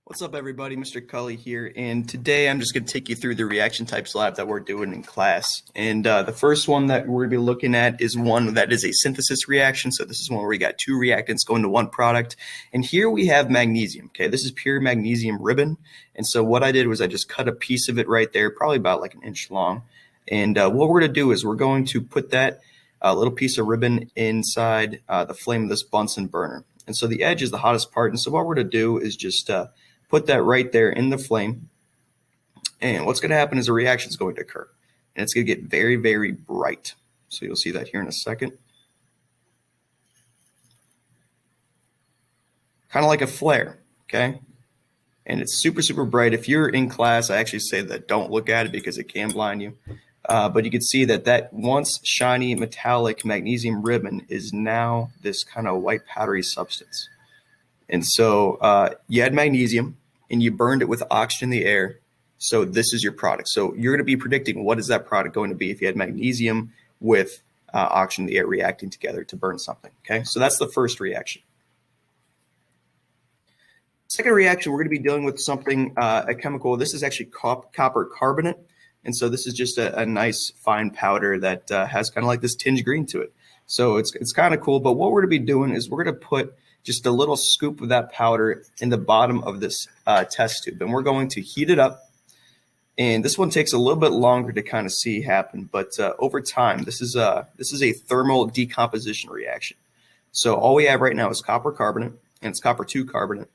What's up, everybody? Mr. Cully here, and today I'm just going to take you through the reaction types lab that we're doing in class. And the first one that we're going to be looking at is one that is a synthesis reaction. So this is one where we got two reactants going to one product. And here we have magnesium. Okay, this is pure magnesium ribbon. And so what I did was I just cut a piece of it right there, probably about like an inch long. And what we're going to do is we're going to put that little piece of ribbon inside the flame of this Bunsen burner. And so the edge is the hottest part. And so what we're going to do is just put that right there in the flame. And what's going to happen is a reaction is going to occur. And it's going to get very, very bright. So you'll see that here in a second. Kind of like a flare, okay? And it's super, super bright. If you're in class, I actually say that don't look at it because it can blind you. But you can see that once shiny metallic magnesium ribbon is now this kind of white powdery substance. And so you had magnesium and you burned it with oxygen in the air. So this is your product. So you're going to be predicting what is that product going to be if you had magnesium with oxygen in the air reacting together to burn something. Okay, so that's the first reaction. Second reaction, we're going to be dealing with something, a chemical. This is actually copper carbonate. And so this is just a nice fine powder that has kind of like this tinge green to it. So it's kind of cool. But what we're going to be doing is we're going to put just a little scoop of that powder in the bottom of this test tube. And we're going to heat it up. And this one takes a little bit longer to kind of see happen. But over time, this is a thermal decomposition reaction. So all we have right now is copper carbonate, and it's copper 2 carbonate.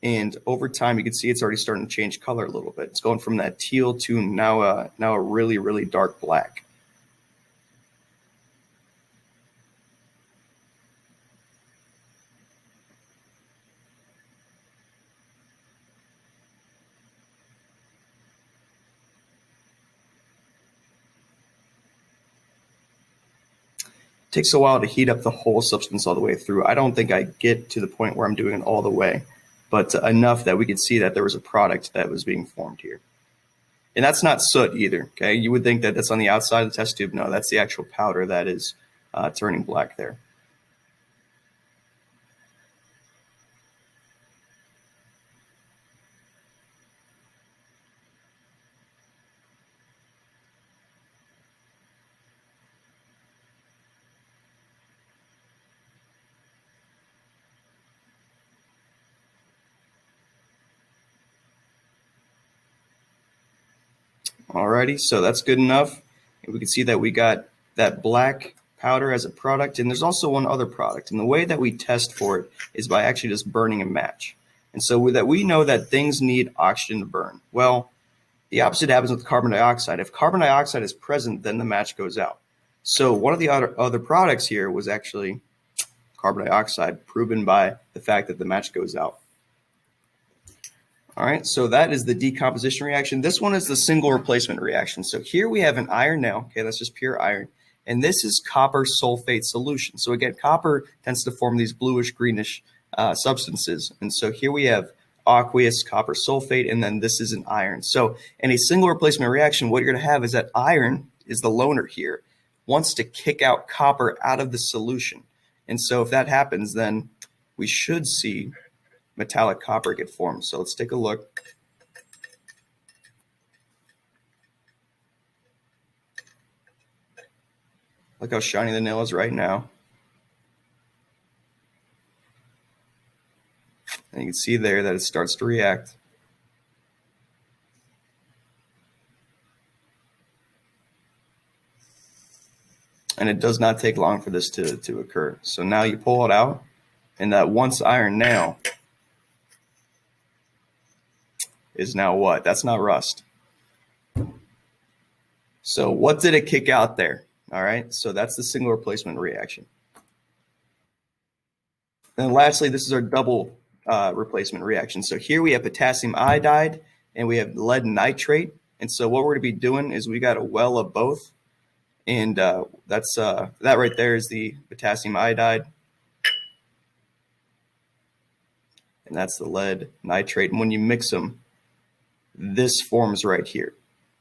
And over time, you can see it's already starting to change color a little bit. It's going from that teal to now a really, really dark black. Takes a while to heat up the whole substance all the way through. I don't think I get to the point where I'm doing it all the way, but enough that we could see that there was a product that was being formed here. And that's not soot either, okay? You would think that that's on the outside of the test tube. No, that's the actual powder that is turning black there. Alrighty, so that's good enough. And we can see that we got that black powder as a product, and there's also one other product. And the way that we test for it is by actually just burning a match. And so with that, we know that things need oxygen to burn. Well, the opposite happens with carbon dioxide. If carbon dioxide is present, then the match goes out. So one of the other products here was actually carbon dioxide, proven by the fact that the match goes out. All right, so that is the decomposition reaction. This one is the single replacement reaction. So here we have an iron now. Okay, that's just pure iron. And this is copper sulfate solution. So again, copper tends to form these bluish greenish substances. And so here we have aqueous copper sulfate, and then this is an iron. So in a single replacement reaction, what you're going to have is that iron is the loner here, wants to kick out copper out of the solution. And so if that happens, then we should see metallic copper get formed. So let's take a look. Look how shiny the nail is right now. And you can see there that it starts to react. And it does not take long for this to occur. So now you pull it out, and that once iron nail is now what? That's not rust. So what did it kick out there? All right, so that's the single replacement reaction. And lastly, this is our double replacement reaction. So here we have potassium iodide and we have lead nitrate. And so what we're going to be doing is we got a well of both. And that right there is the potassium iodide. And that's the lead nitrate. And when you mix them, this forms right here,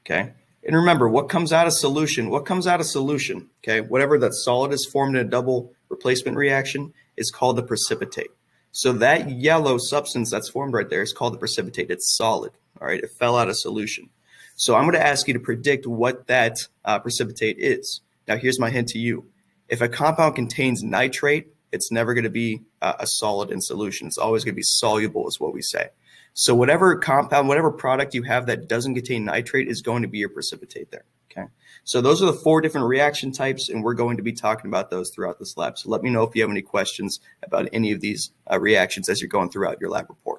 okay? And remember, what comes out of solution, okay? Whatever that solid is formed in a double replacement reaction is called the precipitate. So that yellow substance that's formed right there is called the precipitate. It's solid. All right, it fell out of solution. So I'm going to ask you to predict what that precipitate is. Now, here's my hint to you. If a compound contains nitrate, it's never going to be a solid in solution. It's always going to be soluble is what we say. So whatever compound, whatever product you have that doesn't contain nitrate is going to be your precipitate there. Okay. So those are the 4 different reaction types, and we're going to be talking about those throughout this lab. So let me know if you have any questions about any of these reactions as you're going throughout your lab report.